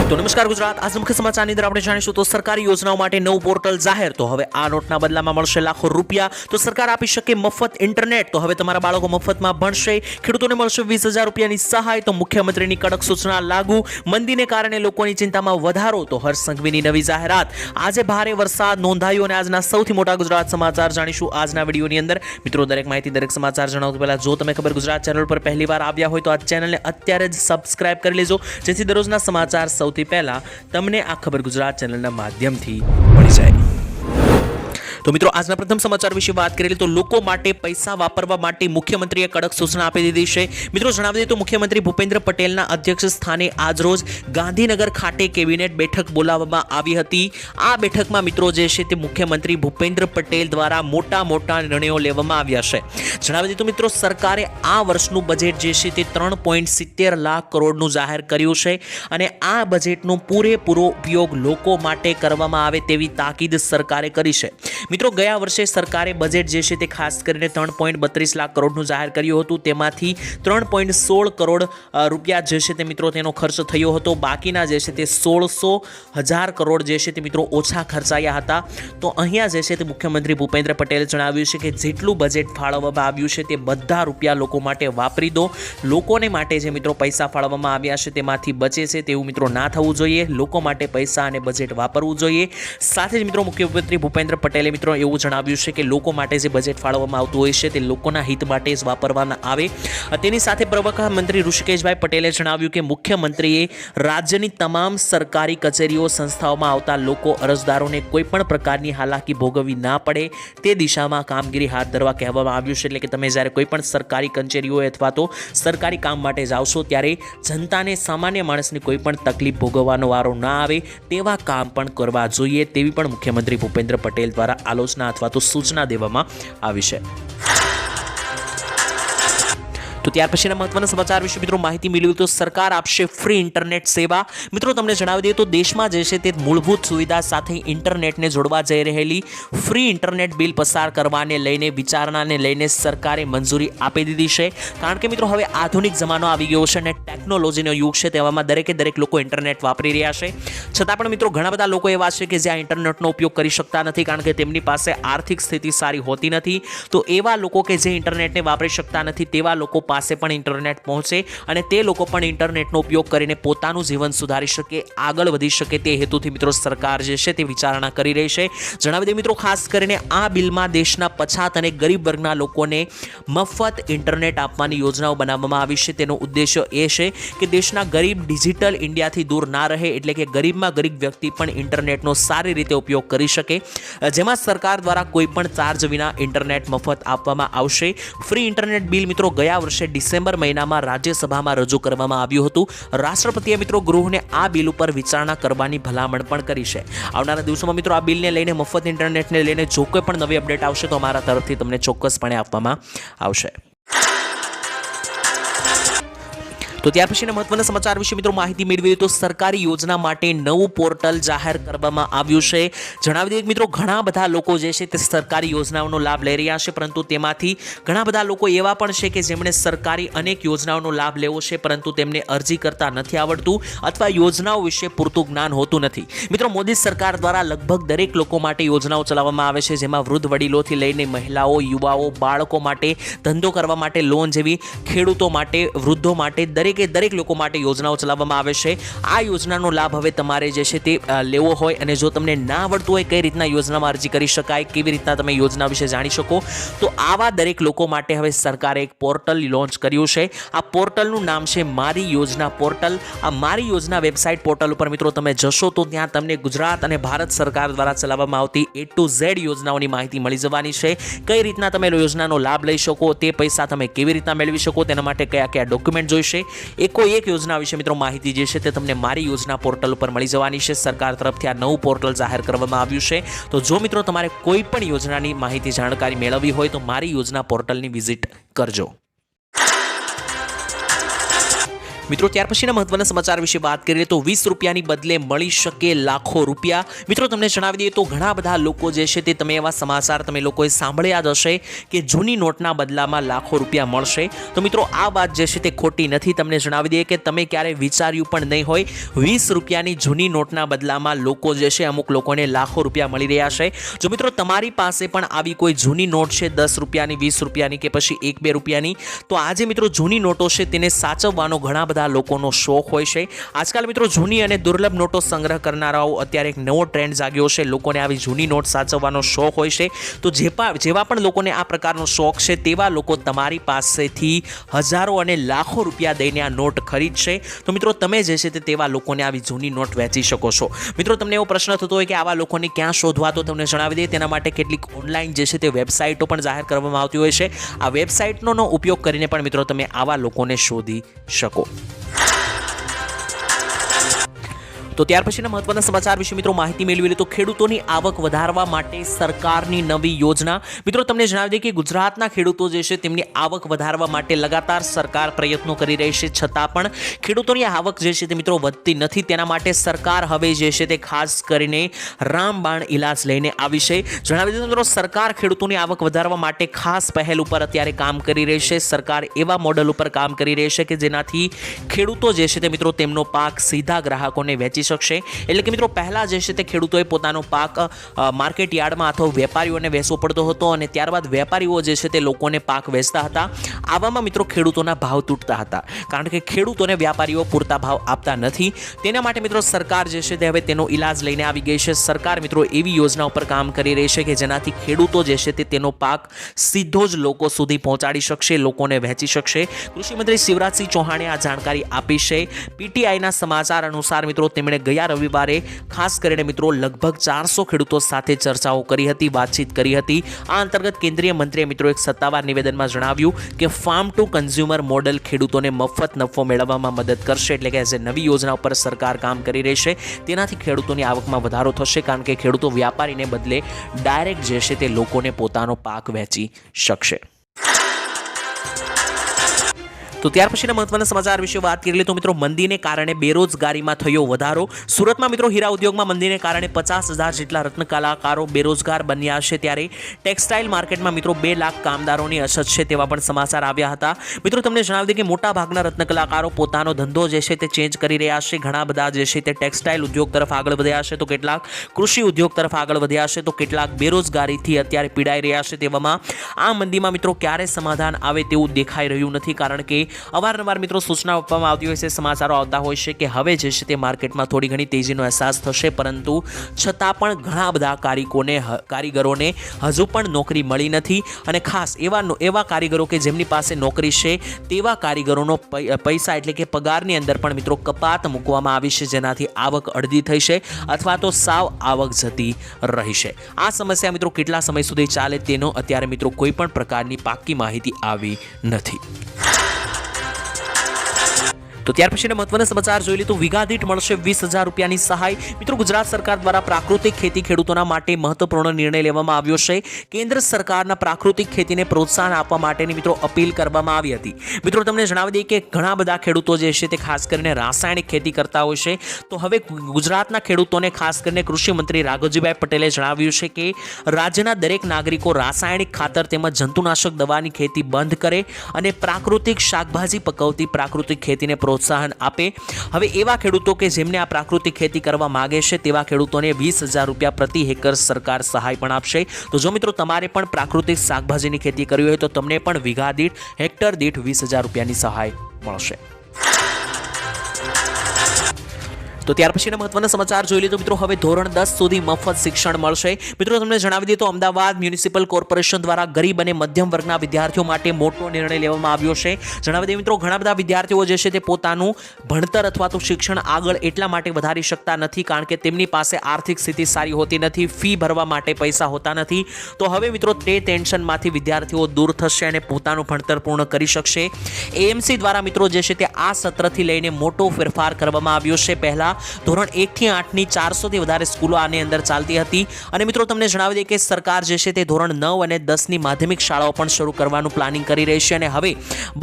તો નમસ્કાર ગુજરાત, આજના મુખ્ય સમાચારની અંદર આપણે જાણીશું તો સરકારી યોજનાઓ માટે નવું પોર્ટલ જાહેર. તો હવે આ નોટના બદલામાં મળશે લાખો રૂપિયા. તો સરકાર આપી શકે મફત ઇન્ટરનેટ. તો હવે તમારા બાળકો મફતમાં ભણશે. ખેડૂતોને મળશે 20,000 રૂપિયાની સહાય. તો મુખ્યમંત્રીની કડક સૂચના લાગુ. મંદીને કારણે લોકોની ચિંતામાં વધારો. તો હર્ષ સંઘવીની નવી જાહેરાત. આજે ભારે વરસાદ નોંધાયો અને આજના સૌથી મોટા ગુજરાત સમાચાર જાણીશું આજના વિડીયોની અંદર. મિત્રો, દરેક માહિતી દરેક સમાચાર જણાવતા પહેલા જો તમે ખબર ગુજરાત ચેનલ પર પહેલીવાર આવ્યા હોય તો આ ચેનલને અત્યારે જ સબસ્ક્રાઇબ કરી લેજો, જેથી દરરોજના સમાચાર સૌથી પહેલા તમને આ ખબર ગુજરાત ચેનલના માધ્યમથી મળી જાય. તો મિત્રો, આજના પ્રથમ સમાચાર વિશે વાત કરીએ તો લોકો માટે પૈસા વાપરવા માટે મુખ્યમંત્રીએ કડક સૂચના આપી દીધી છે. મિત્રો, જણાવી દઈએ તો મુખ્યમંત્રી ભૂપેન્દ્ર પટેલના અધ્યક્ષ સ્થાને આજરોજ ગાંધીનગર ખાતે કેબિનેટ બેઠક બોલાવવામાં આવી હતી. આ બેઠકમાં મિત્રો જે છે તે મુખ્યમંત્રી ભૂપેન્દ્ર પટેલ દ્વારા મોટા નિર્ણયો લેવામાં આવ્યા છે. જણાવી દઈએ તો મિત્રો, સરકારે આ વર્ષનું બજેટ જે છે તે 3.70 લાખ કરોડનું જાહેર કર્યું છે અને આ બજેટનો પૂરેપૂરો ઉપયોગ લોકો માટે કરવામાં આવે તેવી તાકીદ સરકારે કરી છે. મિત્રો, ગયા વર્ષે સરકારે બજેટ જે છે તે ખાસ કરીને 3.32 લાખ કરોડનું જાહેર કર્યું હતું. તેમાંથી 3.16 કરોડ રૂપિયા જે છે તે મિત્રો તેનો ખર્ચ થયો હતો. બાકીના જે છે તે 16,000 કરોડ જે છે તે મિત્રો ઓછા ખર્ચાયા હતા. તો અહીંયા જે છે તે મુખ્યમંત્રી ભૂપેન્દ્ર પટેલે જણાવ્યું છે કે જેટલું બજેટ ફાળવવામાં આવ્યું છે તે બધા રૂપિયા લોકો માટે વાપરી દો. લોકોને માટે જે મિત્રો પૈસા ફાળવવામાં આવ્યા છે તેમાંથી બચે છે તેવું મિત્રો ના થવું જોઈએ. લોકો માટે પૈસા અને બજેટ વાપરવું જોઈએ. સાથે જ મિત્રો મુખ્યમંત્રી ભૂપેન્દ્ર પટેલે મિત્રો એવું જણાવ્યું છે કે લોકો માટે જે બજેટ ફાળવવામાં આવતું હોય છે તે લોકોના હિત માટે જ વાપરવાના આવે. તેની સાથે પ્રવક્તા મંત્રી ઋષિકેશભાઈ પટેલે જણાવ્યું કે મુખ્યમંત્રીએ રાજ્યની તમામ સરકારી કચેરીઓ સંસ્થાઓમાં આવતા લોકો અરજદારોને કોઈ પણ પ્રકારની હાલાકી ભોગવવી ના પડે તે દિશામાં કામગીરી હાથ ધરવા કહેવામાં આવ્યું છે. એટલે કે તમે જ્યારે કોઈ પણ સરકારી કચેરીઓ અથવા તો સરકારી કામ માટે જાવશો ત્યારે જનતાને, સામાન્ય માણસને કોઈ પણ તકલીફ ભોગવવાનો વારો ના આવે તેવા કામ પણ કરવા જોઈએ તેવી પણ મુખ્યમંત્રી ભૂપેન્દ્ર પટેલ દ્વારા આલોચના અથવા તો સૂચના દેવામાં આવી છે. તો ત્યાર પછીના મહત્વના સમાચાર વિશે મિત્રો માહિતી મેળવી તો સરકાર આપશે ફ્રી ઇન્ટરનેટ સેવા. મિત્રો, તમને જણાવી દઈએ તો દેશમાં જે છે તે મૂળભૂત સુવિધા સાથે ઇન્ટરનેટને જોડવા જઈ રહેલી ફ્રી ઇન્ટરનેટ બિલ પસાર કરવાને લઈને વિચારણાને લઈને સરકારે મંજૂરી આપી દીધી છે. કારણ કે મિત્રો હવે આધુનિક જમાનો આવી ગયો છે અને ટેકનોલોજીનો યુગ છે. તેવામાં દરેક લોકો ઇન્ટરનેટ વાપરી રહ્યા છે. છતાં પણ મિત્રો ઘણા બધા લોકો એવા છે કે જ્યાં ઇન્ટરનેટનો ઉપયોગ કરી શકતા નથી કારણ કે તેમની પાસે આર્થિક સ્થિતિ સારી હોતી નથી. તો એવા લોકો કે જે ઇન્ટરનેટને વાપરી શકતા નથી તેવા લોકો પાસે પણ ઇન્ટરનેટ પહોંચે અને તે લોકો પણ ઇન્ટરનેટનો ઉપયોગ કરીને પોતાનું જીવન સુધારી શકે, આગળ વધી શકે તે હેતુથી મિત્રો સરકાર જે છે તે વિચારણા કરી રહી છે. જણાવી દઈએ મિત્રો, ખાસ કરીને આ બિલમાં દેશના પછાત અને ગરીબ વર્ગના લોકોને મફત ઇન્ટરનેટ આપવાની યોજનાઓ બનાવવામાં આવી છે. તેનો ઉદ્દેશ્ય એ છે કે દેશના ગરીબ ડિજિટલ ઇન્ડિયાથી દૂર ના રહે, એટલે કે ગરીબમાં ગરીબ વ્યક્તિ પણ ઇન્ટરનેટનો સારી રીતે ઉપયોગ કરી શકે. જેમાં સરકાર દ્વારા કોઈ પણ ચાર્જ વિના ઇન્ટરનેટ મફત આપવામાં આવશે. ફ્રી ઇન્ટરનેટ બિલ મિત્રો ગયા વર્ષે ડિસેમ્બર મહિનામાં રાજ્યસભામાં રજૂ કરવામાં આવ્યું હતું. રાષ્ટ્રપતિએ મિત્રો ગૃહને આ બિલ ઉપર વિચારણા કરવાની ભલામણ પણ કરી છે. આવનારા દિવસોમાં મિત્રો આ બિલને લઈને, મફત ઇન્ટરનેટને લઈને જો કોઈ પણ નવી અપડેટ આવશે તો અમારા તરફથી તમને ચોક્કસપણે આપવામાં આવશે. તો ત્યાર પછીના મહત્વના સમાચાર વિશે મિત્રો માહિતી મેળવીએ તો સરકારી યોજના માટે નવું પોર્ટલ જાહેર કરવામાં આવ્યું છે. જણાવી દઈએ મિત્રો, ઘણા બધા લોકો જે છે તે સરકારી યોજનાઓનો લાભ લઈ રહ્યા છે, પરંતુ તેમાંથી ઘણા બધા લોકો એવા પણ છે કે જેમણે સરકારી અનેક યોજનાઓનો લાભ લેવો છે પરંતુ તેમને અરજી કરતા નથી આવડતું અથવા યોજનાઓ વિશે પૂરતું જ્ઞાન હોતું નથી. મિત્રો, મોદી સરકાર દ્વારા લગભગ દરેક લોકો માટે યોજનાઓ ચલાવવામાં આવે છે, જેમાં વૃદ્ધ વડીલોથી લઈને મહિલાઓ, યુવાઓ, બાળકો માટે, ધંધો કરવા માટે લોન જેવી, ખેડૂતો માટે, વૃદ્ધો માટે, દરેક લોકો માટે યોજનાઓ ચલાવવામાં આવે છે. આ યોજનાનો લાભ હવે તમારે જે છે તે લેવો હોય અને જો તમને ના આવડતું હોય કઈ રીતના યોજનામાં અરજી કરી શકાય, કેવી રીતના તમે યોજના વિશે જાણી શકો, તો આવા દરેક લોકો માટે હવે સરકારે એક પોર્ટલ લોન્ચ કર્યું છે. આ પોર્ટલનું નામ છે મારી યોજના પોર્ટલ. આ મારી યોજના વેબસાઇટ પોર્ટલ ઉપર મિત્રો તમે જશો તો ત્યાં તમને ગુજરાત અને ભારત સરકાર દ્વારા ચલાવવામાં આવતી A to Z યોજનાઓની માહિતી મળી જવાની છે. કઈ રીતના તમે યોજનાનો લાભ લઈ શકો, તે પૈસા તમે કેવી રીતના મેળવી શકો, તેના માટે કયા ડોક્યુમેન્ટ જોઈશે, કોઈ એક યોજના વિશે મિત્રો માહિતી જે છે તે તમને મારી યોજના પોર્ટલ ઉપર મળી જવાની છે. સરકાર તરફથી આ નવું પોર્ટલ જાહેર કરવામાં આવ્યું છે. તો જો મિત્રો તમારે કોઈ પણ યોજનાની માહિતી, જાણકારી મેળવવી હોય તો મારી યોજના પોર્ટલની વિઝિટ કરજો. મિત્રો ત્યાર પછીના મહત્વના સમાચાર વિશે વાત કરીએ તો 20 રૂપિયાની બદલે મળી શકે લાખો રૂપિયા. મિત્રો તમને જણાવી દઈએ તો ઘણા બધા લોકો જે છે તે તમે એવા સમાચાર તમે લોકોએ સાંભળ્યા જ હશે કે જૂની નોટના બદલામાં લાખો રૂપિયા મળશે. તો મિત્રો આ વાત જે છે તે ખોટી નથી. તમને જણાવી દઈએ કે તમે ક્યારે વિચાર્યું પણ નહીં હોય 20 રૂપિયાની જૂની નોટના બદલામાં લોકો જે છે અમુક લોકોને લાખો રૂપિયા મળી રહ્યા છે. જો મિત્રો તમારી પાસે પણ આવી કોઈ જૂની નોટ છે 10 રૂપિયાની 20 રૂપિયાની કે પછી 1-2 રૂપિયાની, તો આજે મિત્રો જૂની નોટો છે તેને સાચવવાનો ઘણા બધા લોકોનો શોખ હોય છે. આજકાલ મિત્રો જૂની અને દુર્લભ નોટો સંગ્રહ કરનારાઓ અત્યારે એક નવો ટ્રેન્ડ જાગ્યો છે. લોકોને આવી જૂની નોટ સાચવવાનો શોખ હોય છે. તો જેવા પણ લોકોને આ પ્રકારનો શોખ છે તેવા લોકો તમારી પાસેથી હજારો અને લાખો રૂપિયા દઈને આ નોટ ખરીદશે. તો મિત્રો તમે જે છે તેવા લોકોને આવી જૂની નોટ વેચી શકો છો. મિત્રો તમને એવો પ્રશ્ન થતો હોય કે આવા લોકોને ક્યાં શોધવા, તો તમને જણાવી દઈએ તેના માટે કેટલીક ઓનલાઈન જે છે તે વેબસાઇટો પણ જાહેર કરવામાં આવતી હોય છે. આ વેબસાઇટનો ઉપયોગ કરીને પણ મિત્રો તમે આવા લોકોને શોધી શકો. તો ત્યાર પછીના મહત્વના સમાચાર વિશે મિત્રો માહિતી મેળવી લે તો ખેડૂતોની આવક વધારવા માટે સરકારની નવી યોજના. મિત્રો તમને જણાવી દઈએ કે ગુજરાતના ખેડૂતો જે છે તેમની આવક વધારવા માટે લગાતાર સરકાર પ્રયત્નો કરી રહી છે, છતાં પણ ખેડૂતોની આવક જે છે તે મિત્રો વધતી નથી. તેના માટે સરકાર હવે જે છે તે ખાસ કરીને રામબાણ ઇલાજ લઈને આવી છે. જણાવી દઈએ મિત્રો સરકાર ખેડૂતોની આવક વધારવા માટે ખાસ પહેલ ઉપર અત્યારે કામ કરી રહી છે. સરકાર એવા મોડલ ઉપર કામ કરી રહી છે કે જેનાથી ખેડૂતો જે છે તે મિત્રો તેમનો પાક સીધા ગ્રાહકોને વેચી શકશે. એટલે કે મિત્રો પહેલા જે છે તે ખેડૂતોએ પોતાનો પાક માર્કેટ યાર્ડમાં અથવા વેપારીઓને વેચવો પડતો હતો અને ત્યારબાદ વેપારીઓ જે છે તે લોકોને પાક વેચતા હતા. આવામાં મિત્રો ખેડૂતોના ભાવ તૂટતા હતા કારણ કે ખેડૂતોને વ્યાપારીઓ પૂરતા ભાવ આપતા નથી. તેના માટે મિત્રો સરકાર જે છે તે હવે તેનો ઈલાજ લઈને આવી ગઈ છે. સરકાર મિત્રો એવી યોજના ઉપર કામ કરી રહી છે કે જેનાથી ખેડૂતો જે છે તે તેનો પાક સીધો જ લોકો સુધી પહોંચાડી શકશે, લોકોને વહેંચી શકશે. કૃષિમંત્રી શિવરાજસિંહ ચૌહાણે આ જાણકારી આપી છે. પીટીઆઈના સમાચાર અનુસાર મિત્રો તેમણે ગયા રવિવારે ખાસ કરીને મિત્રો લગભગ 400 ખેડૂતો સાથે ચર્ચાઓ કરી હતી, વાતચીત કરી હતી. આ અંતર્ગત કેન્દ્રીય મંત્રીએ મિત્રો એક સત્તાવાર નિવેદનમાં જણાવ્યું કે ફાર્મ ટુ કન્ઝ્યુમર મોડલ ખેડૂતોને મફત નફો મેળવવામાં મદદ કરશે. એટલે કે જે નવી યોજના ઉપર સરકાર કામ કરી રહી છે તેનાથી ખેડૂતોની આવકમાં વધારો થશે કારણ કે ખેડૂતો વ્યાપારીને બદલે ડાયરેક્ટ જે છે તે લોકોને પોતાનો પાક વેચી શકશે. તો ત્યાર પછીના મહત્વના સમાચાર વિશે વાત કરી લે તો મિત્રો મંદીને કારણે બેરોજગારીમાં થયો વધારો. સુરતમાં મિત્રો હીરા ઉદ્યોગમાં મંદીને કારણે 50,000 જેટલા રત્ન કલાકારો બેરોજગાર બન્યા છે. ત્યારે ટેક્સટાઇલ માર્કેટમાં મિત્રો 2 લાખ કામદારોની અછત છે તેવા પણ સમાચાર આવ્યા હતા. મિત્રો તમને જણાવી દઈએ કે મોટા ભાગના રત્ન કલાકારો પોતાનો ધંધો જે છે તે ચેન્જ કરી રહ્યા છે. ઘણા બધા જે છે તે ટેક્સટાઇલ ઉદ્યોગ તરફ આગળ વધ્યા છે, તો કેટલાક કૃષિ ઉદ્યોગ તરફ આગળ વધ્યા છે, તો કેટલાક બેરોજગારીથી અત્યારે પીડાઈ રહ્યા છે. તેવામાં આ મંદીમાં મિત્રો ક્યારે સમાધાન આવે તેવું દેખાઈ રહ્યું નથી કારણ કે અવારનવાર મિત્રો સૂચના આપવામાં આવતી હોય છે, સમાચારો આવતા હોય છે કે હવે જે છે તે માર્કેટમાં થોડી ઘણી તેજીનો અહેસાસ થશે, પરંતુ છતાં પણ ઘણા બધા કારીગરોને હજુ પણ નોકરી મળી નથી. અને ખાસ એવા કારીગરો કે જેમની પાસે નોકરી છે તેવા કારીગરોનો પૈસા એટલે કે પગારની અંદર પણ મિત્રો કપાત મૂકવામાં આવી છે, જેનાથી આવક અડધી થઈ છે અથવા તો સાવ આવક જતી રહી છે. આ સમસ્યા મિત્રો કેટલા સમય સુધી ચાલે તેનો અત્યારે મિત્રો કોઈ પણ પ્રકારની પાક્કી માહિતી આવી નથી. તો ત્યાર પછીના મહત્વના સમાચાર જોઈ લે તો વીઘા દીઠ મળશે 20,000 રૂપિયાની સહાય. મિત્રો ગુજરાત સરકાર દ્વારા પ્રાકૃતિક ખેતી ખેડૂતોના માટે મહત્વપૂર્ણ નિર્ણય લેવામાં આવ્યો છે. કેન્દ્ર સરકારના પ્રાકૃતિક ખેતીને પ્રોત્સાહન આપવા માટેની મિત્રો અપીલ કરવામાં આવી હતી. મિત્રો તમને જણાવી દઈએ કે ઘણા બધા ખેડૂતો જે છે તે ખાસ કરીને રાસાયણિક ખેતી કરતા હોય છે. તો હવે ગુજરાતના ખેડૂતોને ખાસ કરીને કૃષિ મંત્રી રાઘવજીભાઈ પટેલે જણાવ્યું છે કે રાજ્યના દરેક નાગરિકો રાસાયણિક ખાતર તેમજ જંતુનાશક દવાની ખેતી બંધ કરે અને પ્રાકૃતિક શાકભાજી પકવતી પ્રાકૃતિક ખેતીને પ્રોત્સાહન આપે. હવે એવા ખેડૂતો કે જેમને આ પ્રાકૃતિક ખેતી કરવા માંગે છે તેવા ખેડૂતોને 20,000 રૂપિયા પ્રતિ હેક્ટર સરકાર સહાય પણ આપશે. તો જો મિત્રો તમારે પણ પ્રાકૃતિક શાકભાજીની ખેતી કરવી હોય તો તમને પણ વીઘા દીઠ હેક્ટર દીઠ 20,000 રૂપિયાની સહાય મળશે. તો ત્યાર પછીના મહત્વના સમાચાર જોઈ લીધો મિત્રો. હવે ધોરણ 10 સુધી મફત શિક્ષણ મળશે. મિત્રો તમને જણાવી દઈએ તો અમદાવાદ મ્યુનિસિપલ કોર્પોરેશન દ્વારા ગરીબ અને મધ્યમ વર્ગના વિદ્યાર્થીઓ માટે મોટો નિર્ણય લેવામાં આવ્યો છે. જણાવી દઈએ મિત્રો ઘણા બધા વિદ્યાર્થીઓ જે છે તે પોતાનું ભણતર અથવા તો શિક્ષણ આગળ એટલા માટે વધારી શકતા નથી કારણ કે તેમની પાસે આર્થિક સ્થિતિ સારી હોતી નથી, ફી ભરવા માટે પૈસા હોતા નથી. તો હવે મિત્રો તે ટેન્શનમાંથી વિદ્યાર્થીઓ દૂર થશે અને પોતાનું ભણતર પૂર્ણ કરી શકશે. એએમસી દ્વારા મિત્રો જે છે તે આ સત્રથી લઈને મોટો ફેરફાર કરવામાં આવ્યો છે. પહેલા ધોરણ 1 થી 8ની 400 થી વધારે સ્કૂલો આની અંદર ચાલતી હતી અને મિત્રો તમને જણાવી દઈએ કે સરકાર જે છે તે ધોરણ 9 અને 10ની માધ્યમિક શાળાઓ પણ શરૂ કરવાનું પ્લાનિંગ કરી રહી છે અને હવે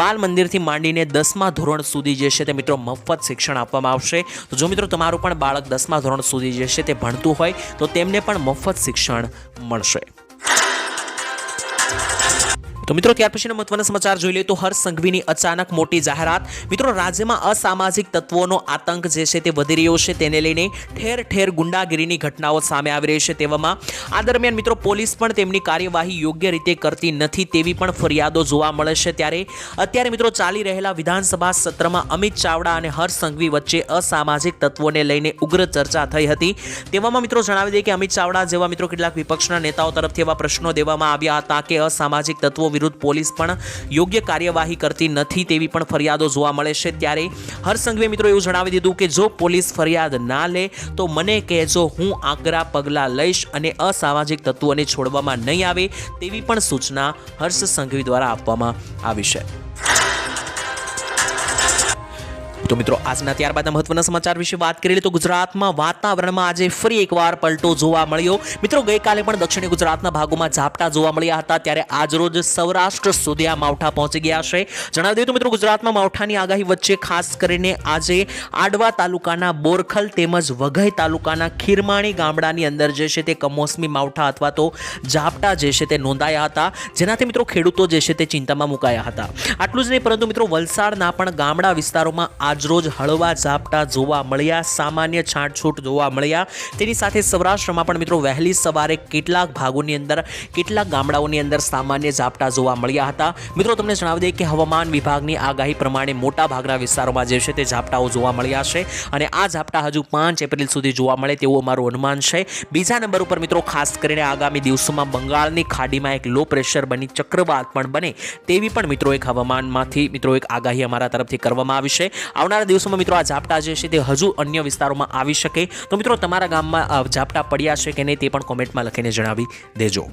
બાલ મંદિરથી માંડીને 10મા ધોરણ સુધી જે છે તે મિત્રો મફત શિક્ષણ આપવામાં આવશે. તો જો મિત્રો તમારું પણ બાળક 10મા ધોરણ સુધી જે છે તે ભણતું હોય તો તેમને પણ મફત શિક્ષણ મળશે. તો મિત્રો ત્યાર પછીના મહત્વના સમાચાર જોઈ લઈએ તો હર્ષ સંઘવીની અચાનક મોટી જાહેરાત. મિત્રો રાજ્યમાં અસામાજિક તત્વોનો આતંક જે છે તે વધી રહ્યો છે, તેને લઈને ઠેર ઠેર ગુંડાગીરીની ઘટનાઓ સામે આવી રહી છે. તેવામાં આ દરમિયાન મિત્રો પોલીસ પણ તેમની કાર્યવાહી યોગ્ય રીતે કરતી નથી તેવી પણ ફરિયાદો જોવા મળે છે. ત્યારે અત્યારે મિત્રો ચાલી રહેલા વિધાનસભા સત્રમાં અમિત ચાવડા અને હર્ષ સંઘવી વચ્ચે અસામાજિક તત્વોને લઈને ઉગ્ર ચર્ચા થઈ હતી. તેવામાં મિત્રો જણાવી દઈએ કે અમિત ચાવડા જેવા મિત્રો કેટલાક વિપક્ષના નેતાઓ તરફથી એવા પ્રશ્નો દેવામાં આવ્યા હતા કે અસામાજિક તત્વો વિરુદ્ધ પોલીસ પણ યોગ્ય કાર્યવાહી કરતી નથી તેવી પણ ફરિયાદો જોવા મળે છે. ત્યારે હર્ષ સંઘવીએ મિત્રો એવું જણાવી દીધું કે જો પોલીસ ફરિયાદ ના લે તો મને કહેજો, હું આકરા પગલાં લઈશ અને અસામાજિક તત્વોને છોડવામાં નહીં આવે તેવી પણ સૂચના હર્ષ સંઘવી દ્વારા આપવામાં આવી છે. તો મિત્રો આજના ત્યારબાદના મહત્વના સમાચાર વિશે વાત કરી તો ગુજરાતમાં વાતાવરણમાં આજે ફરી એકવાર પલટો જોવા મળ્યો. મિત્રો ગઈકાલે પણ દક્ષિણ ગુજરાતના ભાગોમાં ઝાપટા જોવા મળ્યા હતા, ત્યારે આજરોજ સૌરાષ્ટ્ર સુધી આ માવઠા પહોંચી ગયા છે. જણાવી દઈએ તો મિત્રો ગુજરાતમાં માવઠાની આગાહી વચ્ચે ખાસ કરીને આજે આડવા તાલુકાના બોરખલ તેમજ વઘઈ તાલુકાના ખીરમાણી ગામડાની અંદર જે છે તે કમોસમી માવઠા અથવા તો ઝાપટા જે છે તે નોંધાયા હતા, જેનાથી મિત્રો ખેડૂતો જે છે તે ચિંતામાં મુકાયા હતા. આટલું જ નહીં પરંતુ મિત્રો વલસાડના પણ ગામડા વિસ્તારોમાં આજરોજ હળવા ઝાપટા જોવા મળ્યા, સામાન્ય છાંટછૂટ જોવા મળ્યા. તેની સાથે સૌરાષ્ટ્રમાં પણ મિત્રો વહેલી સવારે કેટલાક ભાગોની અંદર કેટલાક ગામડાઓની અંદર સામાન્ય ઝાપટા જોવા મળ્યા હતા. મિત્રો તમને જણાવી દઈએ કે હવામાન વિભાગની આગાહી પ્રમાણે મોટા ભાગના વિસ્તારોમાં જે છે તે ઝાપટાઓ જોવા મળ્યા છે અને આ ઝાપટા હજુ 5 એપ્રિલ સુધી જોવા મળે તેવું અમારું અનુમાન છે. બીજા નંબર ઉપર મિત્રો ખાસ કરીને આગામી દિવસોમાં બંગાળની ખાડીમાં એક લો પ્રેશર બની ચક્રવાત પણ બને તેવી પણ મિત્રો એક હવામાનમાંથી મિત્રો એક આગાહી અમારા તરફથી કરવામાં આવી છે. આવનારા દિવસોમાં મિત્રો આ ઝાપટા જે છે તે હજુ અન્ય વિસ્તારોમાં આવી શકે. તો મિત્રો તમારા ગામમાં ઝાપટા પડ્યા છે કે નહીં તે પણ કોમેન્ટમાં લખીને જણાવી દેજો.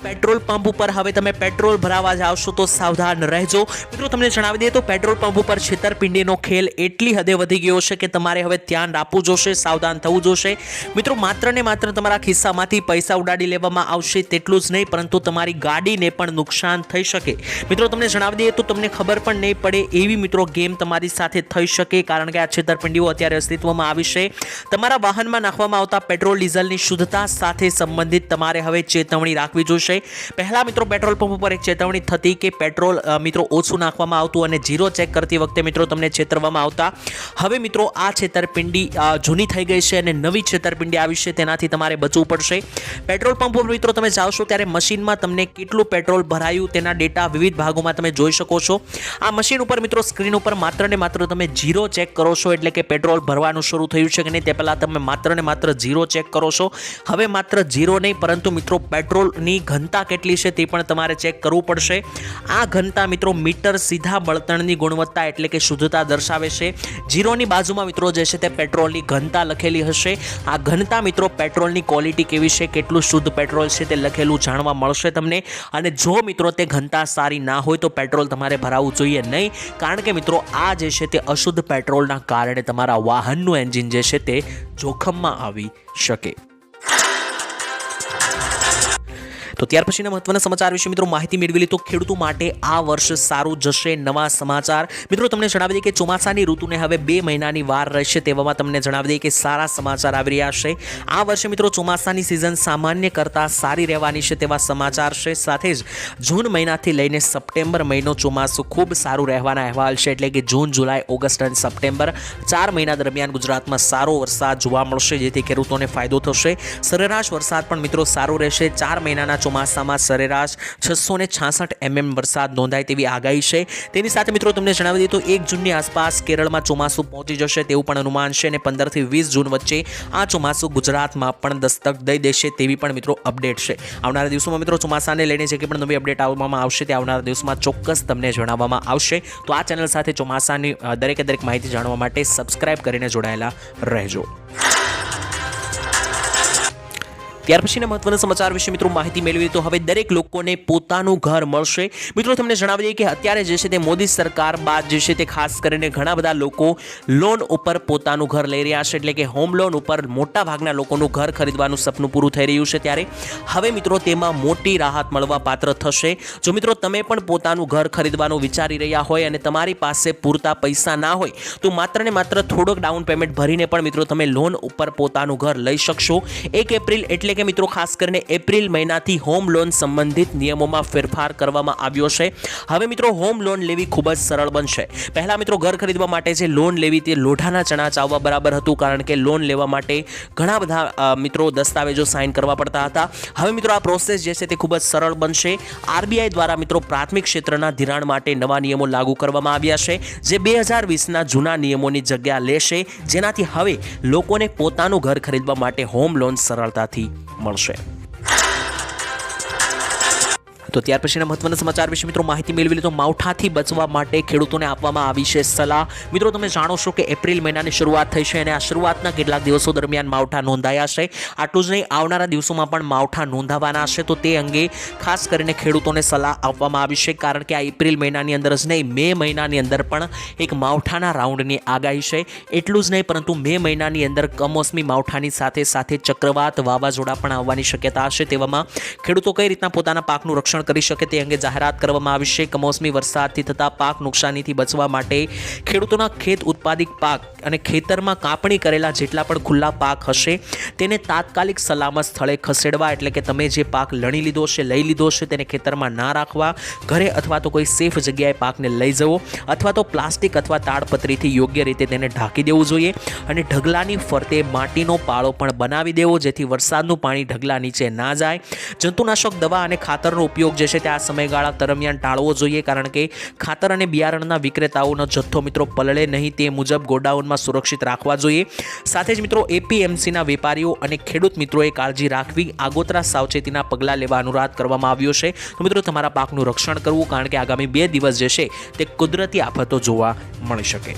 પેટ્રોલ પંપ ઉપર હવે તમે પેટ્રોલ ભરાવા જાવશો તો સાવધાન રહેજો. મિત્રો તમને જણાવી દઈએ તો પેટ્રોલ પંપ ઉપર છેતરપિંડીનો ખેલ એટલી હદે વધી ગયો છે કે તમારે હવે ધ્યાન રાખવું જોશે, સાવધાન થવું જોશે. મિત્રો માત્ર ને માત્ર તમારા ખિસ્સામાંથી પૈસા ઉડાડી લેવામાં આવશે તેટલું જ નહીં પરંતુ તમારી ગાડીને પણ નુકસાન થઈ શકે. મિત્રો તમને જણાવી દઈએ તો તમને ખબર પણ નહીં પડે એવી મિત્રો ગેમ તમારી સાથે થઈ શકે, કારણ કે આ છેતરપિંડીઓ અત્યારે અસ્તિત્વમાં આવી છે. તમારા વાહનમાં નાખવામાં આવતા પેટ્રોલ ડીઝલની શુદ્ધતા સાથે સંબંધિત તમારે હવે ચેતવણી રાખવી જોશે. પહેલા મિત્રો પેટ્રોલ પંપ ઉપર એક ચેતવણી થતી કે પેટ્રોલ મિત્રો ઓછું નાખવામાં આવતું અને જીરો ચેક કરતી વખતે મિત્રો તમને છેતરવામાં આવતા. હવે મિત્રો આ છેતરપિંડી જૂની થઈ ગઈ છે અને નવી છેતરપિંડી આવી છે, તેનાથી તમારે બચવું પડશે. પેટ્રોલ પંપ પર મિત્રો તમે જાવશો ત્યારે મશીનમાં તમને કેટલું પેટ્રોલ ભરાયું તેના ડેટા વિવિધ ભાગોમાં તમે જોઈ શકો છો. આ મશીન ઉપર મિત્રો સ્ક્રીન ઉપર માત્ર ને માત્ર તમે જીરો ચેક કરો છો, એટલે કે પેટ્રોલ ભરવાનું શરૂ થયું છે કે નહીં તે પહેલા તમે માત્ર ને માત્ર જીરો ચેક કરો છો. હવે માત્ર જીરો નહીં પરંતુ મિત્રો પેટ્રોલની ઘનતા કેટલી છે તે પણ તમારે ચેક કરવું પડશે. આ ઘનતા મિત્રો મીટર સીધા બળતણની ગુણવત્તા એટલે કે શુદ્ધતા દર્શાવે છે. જીરોની બાજુમાં મિત્રો જે છે તે પેટ્રોલની ઘનતા લખેલી હશે. આ ઘનતા મિત્રો પેટ્રોલની ક્વોલિટી કેવી છે, કેટલું શુદ્ધ પેટ્રોલ છે તે લખેલું જાણવા મળશે તમને. અને જો મિત્રો તે ઘનતા સારી ના હોય તો પેટ્રોલ તમારે ભરાવવું જોઈએ નહીં, કારણ કે મિત્રો આ જે છે તે અશુદ્ધ પેટ્રોલના કારણે તમારા વાહનનું એન્જિન જે છે તે જોખમમાં આવી શકે. તો ત્યાર પછીના મહત્વના સમાચાર વિશે મિત્રો માહિતી મેળવી લી તો ખેડૂતો માટે આ વર્ષ સારું જશે. નવા સમાચાર મિત્રો તમને જણાવી દઈએ કે ચોમાસાની ઋતુને હવે 2 મહિનાની વાર રહેશે, તેવામાં તમને જણાવી દઈએ કે સારા સમાચાર આવી રહ્યા છે. આ વર્ષે મિત્રો ચોમાસાની સિઝન સામાન્ય કરતાં સારી રહેવાની છે તેવા સમાચાર છે. સાથે જ જૂન મહિનાથી લઈને સપ્ટેમ્બર મહિનો ચોમાસું ખૂબ સારું રહેવાના અહેવાલ છે, એટલે કે જૂન, જુલાઈ, ઓગસ્ટ અને સપ્ટેમ્બર 4 મહિના દરમિયાન ગુજરાતમાં સારો વરસાદ જોવા મળશે, જેથી ખેડૂતોને ફાયદો થશે. સરેરાશ વરસાદ પણ મિત્રો સારું રહેશે. 4 મહિનાના ચોમાસામાં સરેરાશ 666 mm વરસાદ નોંધાય તેવી આગાહી છે. તેની સાથે મિત્રો તમને જણાવી દઈએ તો 1 જૂનની આસપાસ કેરળમાં ચોમાસું પહોંચી જશે તેવું પણ અનુમાન છે અને 15 થી 20 જૂન વચ્ચે આ ચોમાસું ગુજરાતમાં પણ દસ્તક દઈ દેશે તેવી પણ મિત્રો અપડેટ છે. આવનારા દિવસોમાં મિત્રો ચોમાસાને લઈને જે કંઈ પણ નવી અપડેટ આવવામાં આવશે તે આવનારા દિવસોમાં ચોક્કસ તમને જણાવવામાં આવશે. તો આ ચેનલ સાથે ચોમાસાની દરેકે દરેક માહિતી જાણવા માટે સબસ્ક્રાઇબ કરીને જોડાયેલા રહેજો. ત્યાર પછીના મહત્વના સમાચાર વિશે મિત્રો માહિતી મેળવી તો હવે દરેક લોકોને પોતાનું ઘર મળશે। મિત્રો તમને જણાવી દઈએ કે અત્યારે જે છે તે મોદી સરકાર બાદ જે છે તે ખાસ કરીને ઘણા બધા લોકો લોન ઉપર પોતાનું ઘર લઈ રહ્યા છે, એટલે કે હોમ લોન ઉપર મોટા ભાગના લોકોનું ઘર ખરીદવાનું સપનું પૂરું થઈ રહ્યું છે। ત્યારે હવે મિત્રો તેમાં મોટી રાહત મળવા પાત્ર થશે। જો મિત્રો તમે પણ પોતાનું ઘર ખરીદવાનું વિચારી રહ્યા હોય અને તમારી પાસે પૂરતા પૈસા ના હોય તો માત્ર ને માત્ર થોડોક ડાઉન પેમેન્ટ ભરીને પણ મિત્રો તમે લોન ઉપર પોતાનું ઘર લઈ શકશો। 1 એપ્રિલ એટલે કે મિત્રો ખાસ કરીને એપ્રિલ મહિનાથી હોમ લોન સંબંધિત નિયમોમાં ફેરફાર કરવામાં આવ્યો છે। હવે મિત્રો હોમ લોન લેવી ખૂબ જ સરળ બનશે। પહેલા મિત્રો ઘર ખરીદવા માટે જે લોન લેવી તે લોઢાના ચણા ચાવવા બરાબર હતું, કારણ કે લોન લેવા માટે ઘણા બધા મિત્રો દસ્તાવેજો સાઇન કરવા પડતા હતા। હવે મિત્રો આ પ્રોસેસ જે છે તે ખૂબ જ સરળ બનશે। આરબીઆઈ દ્વારા મિત્રો પ્રાથમિક ક્ષેત્રના ધિરાણ માટે નવા નિયમો લાગુ કરવામાં આવ્યા છે, જે 2020ના જૂના નિયમોની જગ્યા લેશે, જેનાથી હવે લોકોને પોતાનું ઘર ખરીદવા માટે હોમ લોન સરળતાથી મળશે। તો ત્યાર પછીના મહત્વના સમાચાર વિશે મિત્રો માહિતી મેળવી લે તો માવઠાથી બચવા માટે ખેડૂતોને આપવામાં આવી છે સલાહ। મિત્રો તમે જાણો છો કે એપ્રિલ મહિનાની શરૂઆત થઈ છે અને આ શરૂઆતના કેટલાક દિવસો દરમિયાન માવઠા નોંધાયા છે। આટલું જ નહીં, આવનારા દિવસોમાં પણ માવઠા નોંધાવાના છે, તો તે અંગે ખાસ કરીને ખેડૂતોને સલાહ આપવામાં આવી છે, કારણ કે આ એપ્રિલ મહિનાની અંદર જ નહીં, મે મહિનાની અંદર પણ એક માવઠાના રાઉન્ડની આગાહી છે। એટલું જ નહીં, પરંતુ મે મહિનાની અંદર કમોસમી માવઠાની સાથે સાથે ચક્રવાત વાવાઝોડા પણ આવવાની શક્યતા હશે। તેવામાં ખેડૂતો કઈ રીતના પોતાના પાકનું રક્ષણ કરી શકે તે અંગે જાહેરાત કરવામાં આવી છે। કમોસમી વરસાદથી થતા પાક નુકસાનીથી બચવા માટે ખેડૂતોના ખેત ઉત્પાદિત પાક અને ખેતરમાં કાપણી કરેલા જેટલા પણ ખુલ્લા પાક હશે તેને તાત્કાલિક સલામત સ્થળે ખસેડવા, એટલે કે તમે જે પાક લણી લીધો છે, લઈ લીધો છે, તેને ખેતરમાં ના રાખવા, ઘરે અથવા તો કોઈ સેફ જગ્યાએ પાકને લઈ જવો, અથવા તો પ્લાસ્ટિક અથવા તાડપત્રીથી યોગ્ય રીતે તેને ઢાંકી દેવું જોઈએ અને ઢગલાની ફરતે માટીનો પાળો પણ બનાવી દેવો, જેથી વરસાદનું પાણી ઢગલા નીચે ના જાય। જંતુનાશક દવા અને ખાતરનો ઉપયોગ જે છે તે આ સમયગાળા દરમિયાન ટાળવો જોઈએ, કારણ કે ખાતર અને બિયારણના વિક્રેતાઓનો જથ્થો મિત્રો પલળે નહીં તે મુજબ ગોડાઉનમાં સુરક્ષિત રાખવા જોઈએ। સાથે જ મિત્રો એપીએમસીના વેપારીઓ અને ખેડૂત મિત્રોએ કાળજી રાખવી, આગોતરા સાવચેતીના પગલાં લેવા અનુરોધ કરવામાં આવ્યો છે। તો મિત્રો તમારા પાકનું રક્ષણ કરવું, કારણ કે આગામી 2 દિવસ જે છે તે કુદરતી આફતો જોવા મળી શકે।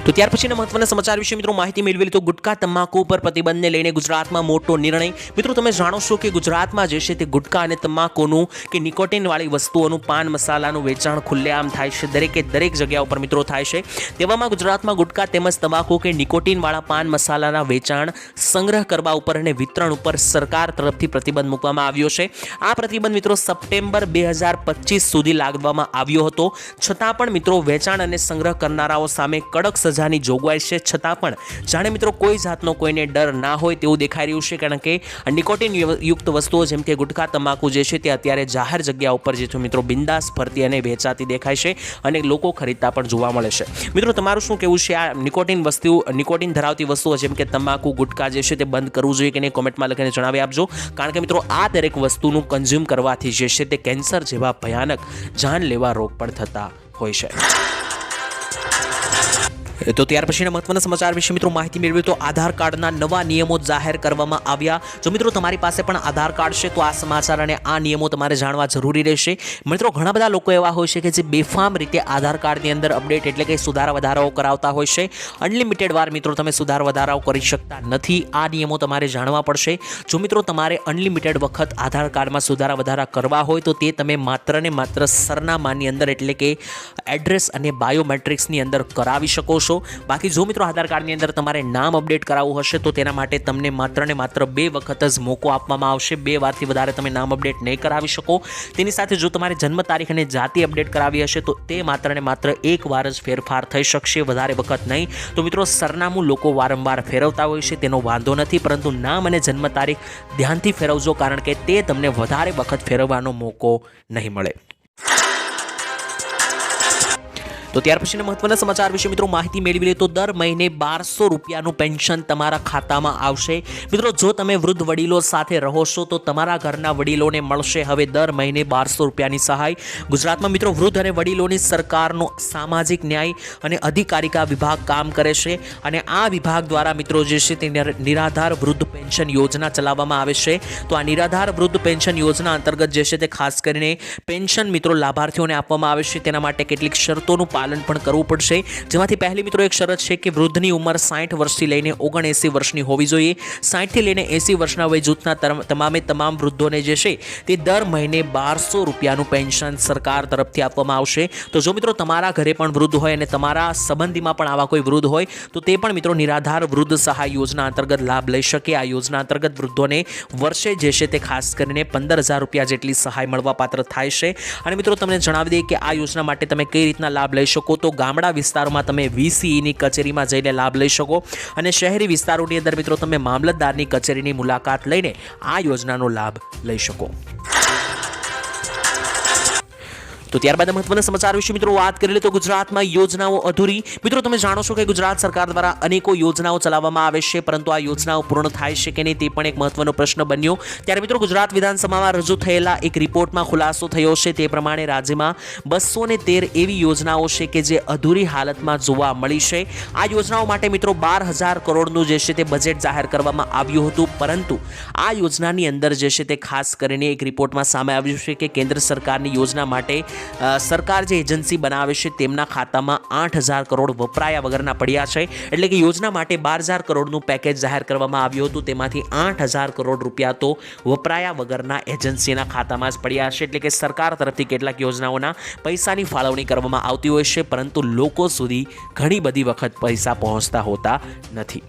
તો ત્યાર પછીના મહત્વના સમાચાર વિશે મિત્રો માહિતી મેળવી તો ગુટખા તમાકુ પર પ્રતિબંધને લઈને ગુજરાતમાં મોટો નિર્ણય। મિત્રો તમે જાણો છો કે ગુજરાતમાં જે છે તે ગુટખા અને તમાકુનું કે નિકોટિનવાળી વસ્તુઓનું, પાન મસાલાનું વેચાણ ખુલ્લેઆમ થાય છે, દરેક જગ્યા ઉપર મિત્રો થાય છે। તેવામાં ગુજરાતમાં ગુટખા તેમજ તમાકુ કે નિકોટિનવાળા પાન મસાલાના વેચાણ, સંગ્રહ કરવા ઉપર અને વિતરણ ઉપર સરકાર તરફથી પ્રતિબંધ મૂકવામાં આવ્યો છે। આ પ્રતિબંધ મિત્રો સપ્ટેમ્બર 2025 સુધી લાદવામાં આવ્યો હતો, છતાં પણ મિત્રો વેચાણ અને સંગ્રહ કરનારાઓ સામે કડક સજાની જોગવાઈ છે, છતાં પણ જાણે મિત્રો કોઈ જાતનો કોઈને ડર ના હોય તેવું દેખાઈ રહ્યું છે, કારણ કે નિકોટિન યુક્ત વસ્તુઓ જેમ કે ગુટખા તમાકુ જે છે તે અત્યારે જાહેર જગ્યા ઉપર જે છે મિત્રો બિંદાસ ફરતી અને વેચાતી દેખાય છે અને લોકો ખરીદતા પણ જોવા મળે છે। મિત્રો તમારું શું કહેવું છે, આ નિકોટિન ધરાવતી વસ્તુઓ જેમ કે તમાકુ, ગુટખા જે છે તે બંધ કરવું જોઈએ કે નહીં? કોમેન્ટમાં લખીને જણાવી આપજો, કારણ કે મિત્રો આ દરેક વસ્તુનું કન્ઝ્યુમ કરવાથી જે છે તે કેન્સર જેવા ભયાનક જાનલેવા રોગ પણ થતા હોય છે। તો ત્યાર પછીના મહત્વના સમાચાર વિશે મિત્રો માહિતી મેળવી તો આધાર કાર્ડના નવા નિયમો જાહેર કરવામાં આવ્યા। જો મિત્રો તમારી પાસે પણ આધાર કાર્ડ છે તો આ સમાચાર અને આ નિયમો તમારે જાણવા જરૂરી રહેશે। મિત્રો ઘણા બધા લોકો એવા હોય છે કે જે બેફામ રીતે આધાર કાર્ડની અંદર અપડેટ એટલે કે સુધારા વધારાઓ કરાવતા હોય છે। અનલિમિટેડ વાર મિત્રો તમે સુધારા વધારાઓ કરી શકતા નથી, આ નિયમો તમારે જાણવા પડશે। જો મિત્રો તમારે અનલિમિટેડ વખત આધાર કાર્ડમાં સુધારા વધારા કરવા હોય તો તે તમે માત્ર ને માત્ર સરનામાની અંદર એટલે કે એડ્રેસ અને બાયોમેટ્રિક્સની અંદર કરાવી શકો છો। બાકી જો મિત્રો આધાર કાર્ડની અંદર તમારે નામ અપડેટ કરાવવું હશે તો તેના માટે તમને માત્ર ને માત્ર 2 વખત જ મોકો આપવામાં આવશે। 2 વારથી વધારે તમે નામ અપડેટ નહીં કરાવી શકો। તેની સાથે જો તમારે જન્મ તારીખ અને જાતિ અપડેટ કરાવી હશે તો તે માત્ર ને માત્ર 1 વાર જ ફેરફાર થઈ શકશે, વધારે વખત નહીં। તો મિત્રો સરનામું લોકો વારંવાર ફેરવતા હોય છે તેનો વાંધો નથી, પરંતુ નામ અને જન્મ તારીખ ધ્યાનથી ફેરવજો, કારણ કે તે તમને વધારે વખત ફેરવવાનો મોકો નહીં મળે। તો ત્યાર પછીના મહત્વના સમાચાર વિશે મિત્રો માહિતી મેળવી લે તો દર મહિને 1200 રૂપિયાનું પેન્શન તમારા ખાતામાં આવશે। મિત્રો જો તમે વૃદ્ધ વડીલો સાથે રહો છો તો તમારા ઘરના વડીલોને મળશે હવે દર મહિને 1200 રૂપિયાની સહાય। ગુજરાતમાં મિત્રો વૃદ્ધ અને વડીલોની સરકારનો સામાજિક ન્યાય અને અધિકારિતા વિભાગ કામ કરે છે અને આ વિભાગ દ્વારા મિત્રો જે છે તે નિરાધાર વૃદ્ધ પેન્શન યોજના ચલાવવામાં આવે છે। તો આ નિરાધાર વૃદ્ધ પેન્શન યોજના અંતર્ગત જે છે તે ખાસ કરીને પેન્શન મિત્રો લાભાર્થીઓને આપવામાં આવે છે। તેના માટે કેટલીક શરતોનું પાલન પણ કરવું પડશે, જેમાંથી પહેલી મિત્રો એક શરત છે કે વૃદ્ધની ઉંમર 60 વર્ષથી લઈને 79 વર્ષની હોવી જોઈએ. 60 થી લઈને 80 વર્ષના વય જૂથના તમામ વૃદ્ધોને જે છે તે દર મહિને 1200 રૂપિયાનું પેન્શન સરકાર તરફથી આપવામાં આવશે. તો જો મિત્રો તમારા ઘરે પણ વૃદ્ધ હોય અને તમારા સંબંધીમાં પણ આવા કોઈ વૃદ્ધ હોય તો તે પણ મિત્રો નિરાધાર વૃદ્ધ સહાય યોજના અંતર્ગત લાભ લઈ શકે. આ યોજના અંતર્ગત વૃદ્ધોને વર્ષે જે છે તે ખાસ કરીને 15,000 રૂપિયા જેટલી સહાય મળવા પાત્ર થાય છે. અને મિત્રો તમને જણાવી દઈએ કે આ યોજના માટે તમે કઈ રીતના લાભ લઈ શકો. તો ગામડા વિસ્તારોમાં તમે VCEની કચેરીમાં જઈને લાભ લઈ શકો અને શહેરી વિસ્તારોની અંદર મિત્રો તમે મામલતદારની કચેરીની મુલાકાત લઈને આ યોજનાનો લાભ લઈ શકો. તો ત્યારબાદ મહત્વના સમાચાર વિશે મિત્રો વાત કરી લે તો ગુજરાતમાં યોજનાઓ અધૂરી. મિત્રો તમે જાણો છો કે ગુજરાત સરકાર દ્વારા અનેકો યોજનાઓ ચલાવવામાં આવે છે, પરંતુ આ યોજનાઓ પૂર્ણ થાય છે કે નહીં તે પણ એક મહત્વનો પ્રશ્ન બન્યો. ત્યારે મિત્રો ગુજરાત વિધાનસભામાં રજૂ થયેલા એક રિપોર્ટમાં ખુલાસો થયો છે તે પ્રમાણે રાજ્યમાં 213 એવી યોજનાઓ છે કે જે અધૂરી હાલતમાં જોવા મળી છે. આ યોજનાઓ માટે મિત્રો 12,000 કરોડનું જે છે તે બજેટ જાહેર કરવામાં આવ્યું હતું, પરંતુ આ યોજનાની અંદર જે છે તે ખાસ કરીને એક રિપોર્ટમાં સામે આવ્યું છે કે કેન્દ્ર સરકારની યોજના માટે સરકાર જે એજન્સી બનાવે છે તેમના ખાતામાં 8,000 કરોડ વપરાયા વગરના પડ્યા છે. એટલે કે યોજના માટે 12,000 કરોડનું પેકેજ જાહેર કરવામાં આવ્યું હતું, તેમાંથી 8,000 કરોડ રૂપિયા તો વપરાયા વગરના એજન્સીના ખાતામાં જ પડ્યા છે. એટલે કે સરકાર તરફથી કેટલાક યોજનાઓના પૈસાની ફાળવણી કરવામાં આવતી હોય છે, પરંતુ લોકો સુધી ઘણી બધી વખત પૈસા પહોંચતા હોતા નથી.